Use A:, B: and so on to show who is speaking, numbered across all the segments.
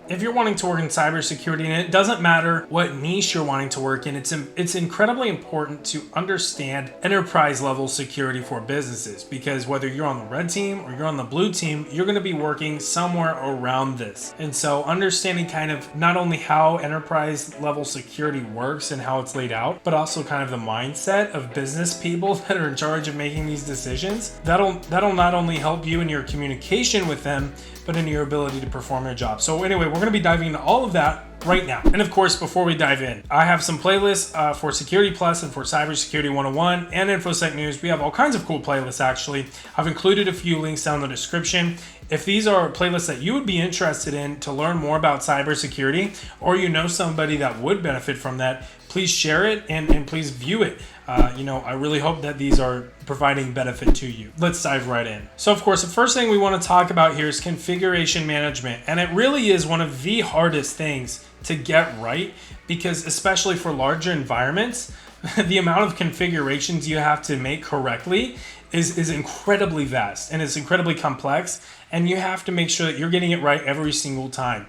A: if you're wanting to work in cybersecurity, and it doesn't matter what niche you're wanting to work in, it's incredibly important to understand enterprise level security for businesses, because whether you're on the red team or you're on the blue team, you're going to be working somewhere around this. And so understanding kind of not only how enterprise level security works and how it's laid out, but also kind of the mindset of business people that are in charge of making these decisions, that'll not only help you in your communication with them, but in your ability to perform your job. So anyway, we're going to be diving into all of that right now. And of course, before we dive in, I have some playlists for Security Plus and for Cybersecurity 101 and Infosec News. We have all kinds of cool playlists, actually. I've included a few links down in the description. If these are playlists that you would be interested in to learn more about cybersecurity, or you know somebody that would benefit from that, please share it and please view it. I really hope that these are providing benefit to you. Let's dive right in. So of course, the first thing we want to talk about here is configuration management. And it really is one of the hardest things to get right, because especially for larger environments, the amount of configurations you have to make correctly is incredibly vast and it's incredibly complex. And you have to make sure that you're getting it right every single time.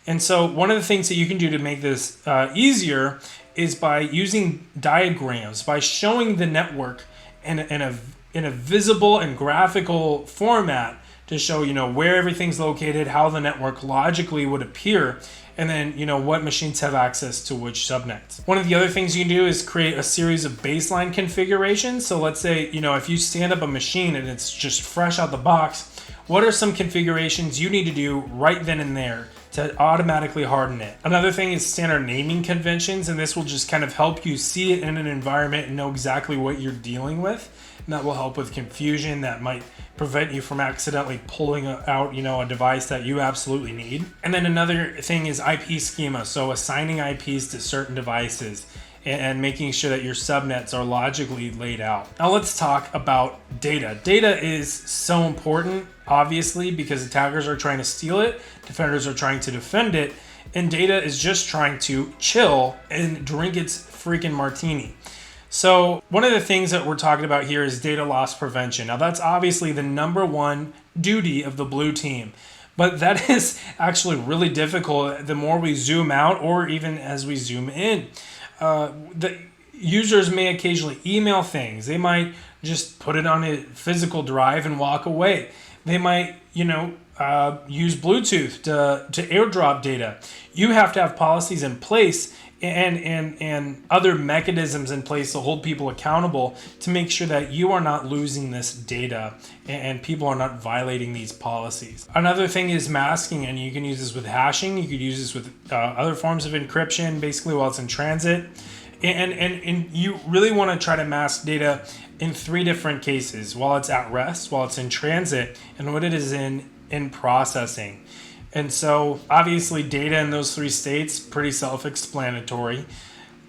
A: And so one of the things that you can do to make this easier is by using diagrams, by showing the network in a visible and graphical format to show, where everything's located, how the network logically would appear, and then, what machines have access to which subnets. One of the other things you can do is create a series of baseline configurations. So let's say, if you stand up a machine and it's just fresh out the box, what are some configurations you need to do right then and there to automatically harden it? Another thing is standard naming conventions, and this will just kind of help you see it in an environment and know exactly what you're dealing with. And that will help with confusion that might prevent you from accidentally pulling out, a device that you absolutely need. And then another thing is IP schema. So assigning IPs to certain devices and making sure that your subnets are logically laid out. Now let's talk about data. Data is so important, obviously, because attackers are trying to steal it, defenders are trying to defend it, and data is just trying to chill and drink its freaking martini. So one of the things that we're talking about here is data loss prevention. Now that's obviously the number one duty of the blue team, but that is actually really difficult the more we zoom out or even as we zoom in. The users may occasionally email things. They might just put it on a physical drive and walk away. They might, use Bluetooth to airdrop data. You have to have policies in place and other mechanisms in place to hold people accountable to make sure that you are not losing this data and people are not violating these policies. Another thing is masking, and you can use this with hashing. You could use this with other forms of encryption, basically while it's in transit. And you really want to try to mask data in 3 different cases: while it's at rest, while it's in transit, and what it is in processing. And so obviously data in those 3 states, pretty self-explanatory,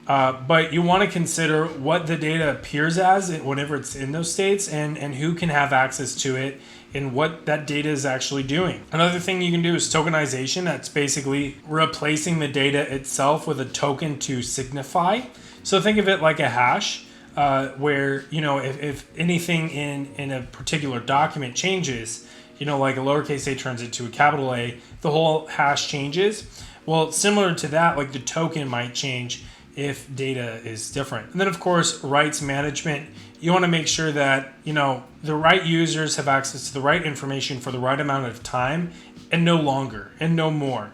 A: but you want to consider what the data appears as whenever it's in those states and who can have access to it and what that data is actually doing. Another thing you can do is tokenization. That's basically replacing the data itself with a token to signify. So think of it like a hash, where, if anything in a particular document changes, like a lowercase a turns into a capital A, the whole hash changes. Well, similar to that, like the token might change if data is different. And then of course, rights management. You want to make sure that, the right users have access to the right information for the right amount of time and no longer and no more.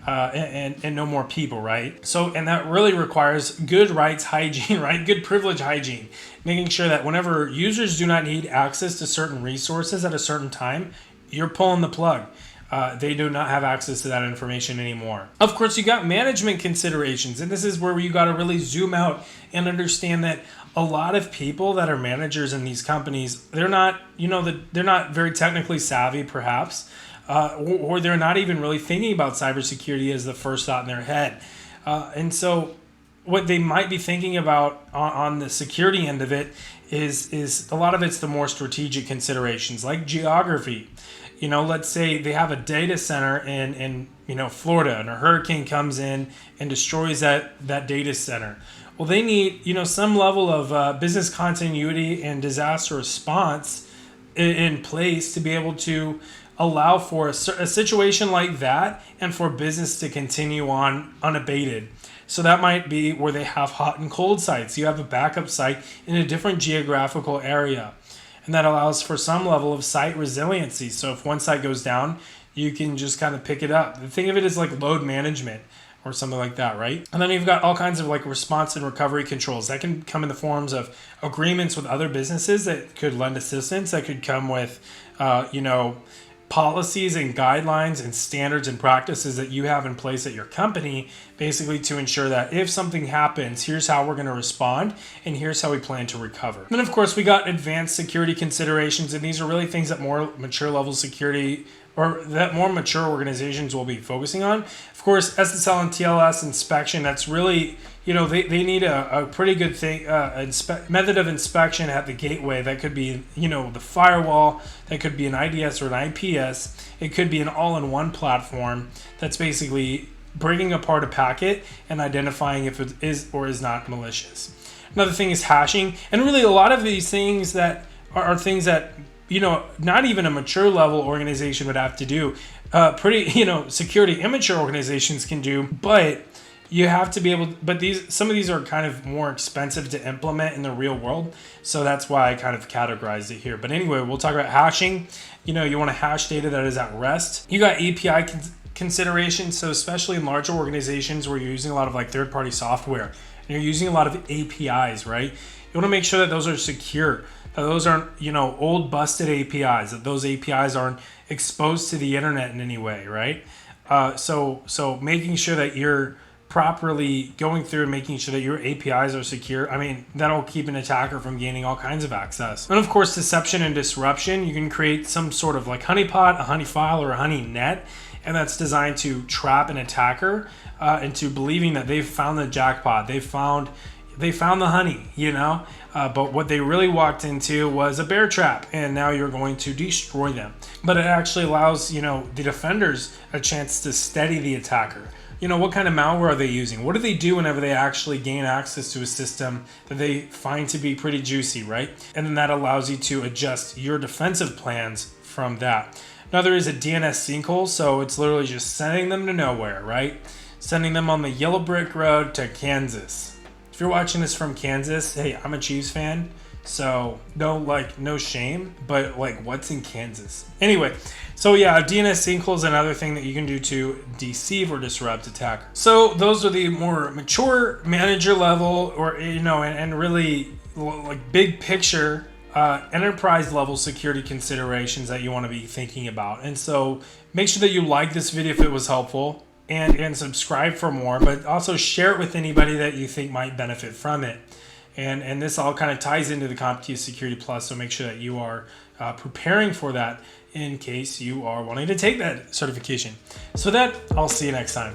A: And no more people, right? So, and that really requires good rights hygiene, right? Good privilege hygiene, making sure that whenever users do not need access to certain resources at a certain time, you're pulling the plug. They do not have access to that information anymore. Of course, you got management considerations, and this is where you got to really zoom out and understand that a lot of people that are managers in these companies, they're not, they're not very technically savvy, perhaps. Or they're not even really thinking about cybersecurity as the first thought in their head. And so what they might be thinking about on the security end of it is a lot of it's the more strategic considerations, like geography. Let's say they have a data center in Florida, and a hurricane comes in and destroys that data center. Well, they need, some level of business continuity and disaster response in place to be able to allow for a situation like that and for business to continue on unabated. So that might be where they have hot and cold sites. You have a backup site in a different geographical area. And that allows for some level of site resiliency. So if one site goes down, you can just kind of pick it up. The thing of it is like load management or something like that, right? And then you've got all kinds of like response and recovery controls that can come in the forms of agreements with other businesses that could lend assistance, that could come with, policies and guidelines and standards and practices that you have in place at your company, basically to ensure that if something happens, here's how we're going to respond and here's how we plan to recover. And then of course we got advanced security considerations, and these are really things that more mature level security or that more mature organizations will be focusing on. Of course, SSL and TLS inspection, that's really, they need a pretty good thing, method of inspection at the gateway. That could be, the firewall, that could be an IDS or an IPS. It could be an all-in-one platform that's basically breaking apart a packet and identifying if it is or is not malicious. Another thing is hashing. And really a lot of these things that are things that not even a mature level organization would have to do. Security immature organizations can do, but you have to be able to, but some of these are kind of more expensive to implement in the real world. So that's why I kind of categorized it here. But anyway, we'll talk about hashing. You want to hash data that is at rest. You got API considerations. So especially in larger organizations where you're using a lot of like third-party software and you're using a lot of APIs, right? You want to make sure that those are secure. Those aren't, old busted APIs, that those APIs aren't exposed to the internet in any way, right? So making sure that you're properly going through and making sure that your APIs are secure, that'll keep an attacker from gaining all kinds of access. And of course, deception and disruption. You can create some sort of like honeypot, a honey file, or a honey net, and that's designed to trap an attacker into believing that they've found the jackpot, they found the honey, but what they really walked into was a bear trap, and now you're going to destroy them. But it actually allows, the defenders a chance to steady the attacker. What kind of malware are they using? What do they do whenever they actually gain access to a system that they find to be pretty juicy, right? And then that allows you to adjust your defensive plans from that. Another is a DNS sinkhole, so it's literally just sending them to nowhere, right? Sending them on the yellow brick road to Kansas. If you're watching this from Kansas, hey, I'm a Chiefs fan, so no shame, but what's in Kansas? Anyway, so yeah, DNS sinkhole is another thing that you can do to deceive or disrupt attackers. So those are the more mature manager level or, and really like big picture enterprise level security considerations that you want to be thinking about. And so make sure that you like this video if it was helpful. And subscribe for more, but also share it with anybody that you think might benefit from it. And this all kind of ties into the CompTIA Security Plus, so make sure that you are preparing for that in case you are wanting to take that certification. So that, I'll see you next time.